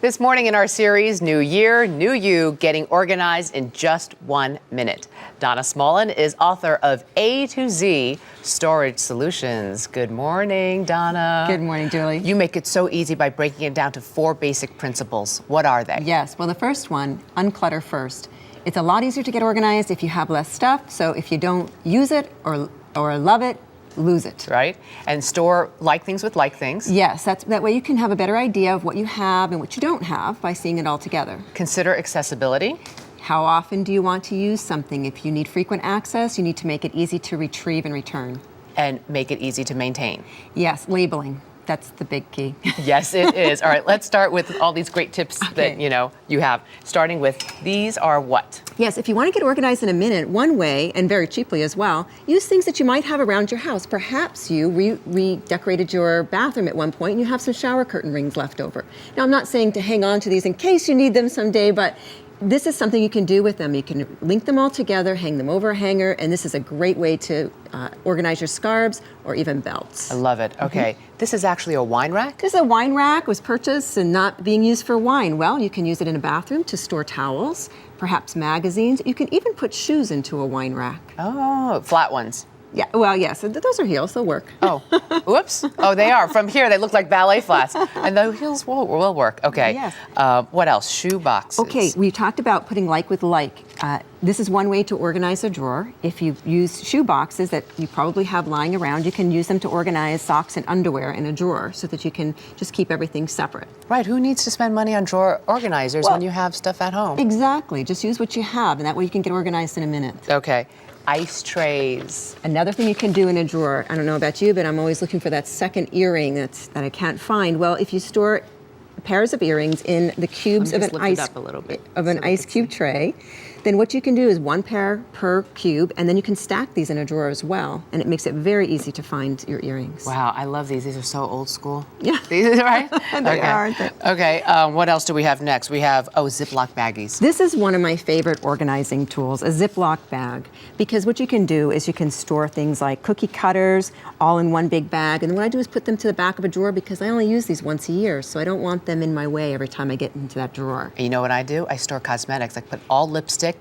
This morning in our series, New Year, New You, Getting Organized in Just 1 Minute. Donna Smallin is author of A to Z Storage Solutions. Good morning, Donna. Good morning, Julie. You make it so easy by breaking it down to 4 basic principles. What are they? Yes, well, the first one, unclutter first. It's a lot easier to get organized if you have less stuff, so if you don't use it or love it, lose it. Right? And store like things with like things. Yes, that way you can have a better idea of what you have and what you don't have by seeing it all together. Consider accessibility. How often do you want to use something? If you need frequent access, you need to make it easy to retrieve and return. And make it easy to maintain. Yes, labeling. That's the big key. Yes, it is. All right, let's start with all these great tips that you have. Starting with, these are what? Yes, if you want to get organized in a minute, one way, and very cheaply as well, use things that you might have around your house. Perhaps you redecorated your bathroom at one point and you have some shower curtain rings left over. Now, I'm not saying to hang on to these in case you need them someday, but this is something you can do with them. You can link them all together, hang them over a hanger, and this is a great way to organize your scarves or even belts. I love it. Okay, This is actually a wine rack? This is a wine rack. It was purchased and not being used for wine. Well, you can use it in a bathroom to store towels, perhaps magazines. You can even put shoes into a wine rack. Oh, flat ones. Yeah, well, yes, those are heels, they'll work. Oh, whoops. Oh, they are. From here, they look like ballet flats. And the heels will work. Okay. Yes. What else? Shoe boxes. Okay, we talked about putting like with like. This is one way to organize a drawer. If you use shoe boxes that you probably have lying around, you can use them to organize socks and underwear in a drawer so that you can just keep everything separate. Right. Who needs to spend money on drawer organizers when you have stuff at home? Exactly. Just use what you have, and that way you can get organized in a minute. Okay. Ice trays. Another thing you can do in a drawer, I don't know about you, but I'm always looking for that second earring that I can't find. Well, if you store pairs of earrings in the cubes of an ice cube tray, then what you can do is 1 pair per cube, and then you can stack these in a drawer as well, and it makes it very easy to find your earrings. Wow, I love these. These are so old school. Yeah. These, right? They are, aren't they? Okay, what else do we have next? We have, Ziploc baggies. This is one of my favorite organizing tools, a Ziploc bag, because what you can do is you can store things like cookie cutters all in one big bag, and what I do is put them to the back of a drawer because I only use these once a year, so I don't want them in my way every time I get into that drawer. And you know what I do? I store cosmetics. I put all lipsticks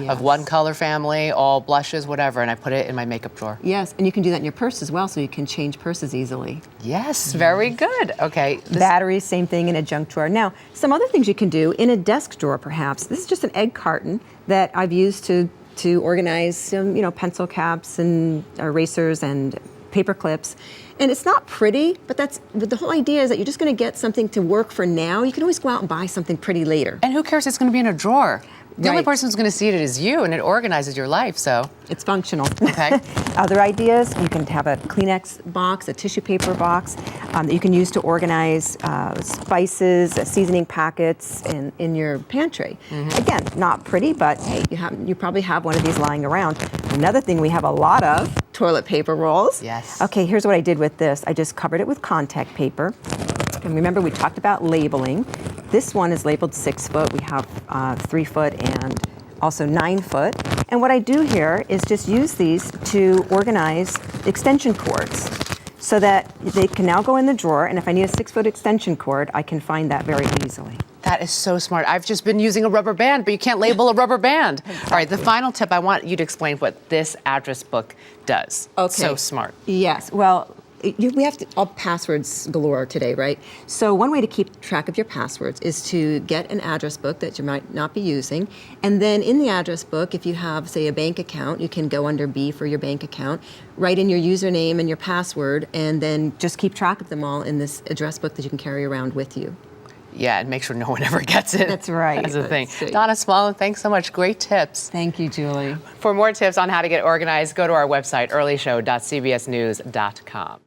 of one color family, all blushes, whatever, and I put it in my makeup drawer. Yes, and you can do that in your purse as well, so you can change purses easily. Yes, very good. Okay. Batteries, same thing in a junk drawer. Now, some other things you can do in a desk drawer, perhaps. This is just an egg carton that I've used to organize some, pencil caps and erasers and paper clips. And it's not pretty, but the whole idea is that you're just going to get something to work for now. You can always go out and buy something pretty later. And who cares? It's going to be in a drawer. The only Right. person who's going to see it is you, and it organizes your life, so. It's functional. Okay. Other ideas, you can have a Kleenex box, a tissue paper box that you can use to organize spices, seasoning packets in your pantry. Again, not pretty, but hey, you probably have one of these lying around. Another thing we have a lot of, toilet paper rolls. Yes. Okay, here's what I did with this. I just covered it with contact paper. And remember, we talked about labeling. This one is labeled 6 foot. We have 3 foot and also 9 foot. And what I do here is just use these to organize extension cords so that they can now go in the drawer. And if I need a 6-foot extension cord, I can find that very easily. That is so smart. I've just been using a rubber band, but you can't label a rubber band. All right, the final tip, I want you to explain what this address book does. Okay. So smart. Yes, well, we have all passwords galore today, right? So one way to keep track of your passwords is to get an address book that you might not be using. And then in the address book, if you have, say, a bank account, you can go under B for your bank account, write in your username and your password, and then just keep track of them all in this address book that you can carry around with you. Yeah, and make sure no one ever gets it. That's right. That's the thing. Right. Donna Smallin, thanks so much. Great tips. Thank you, Julie. For more tips on how to get organized, go to our website, earlyshow.cbsnews.com.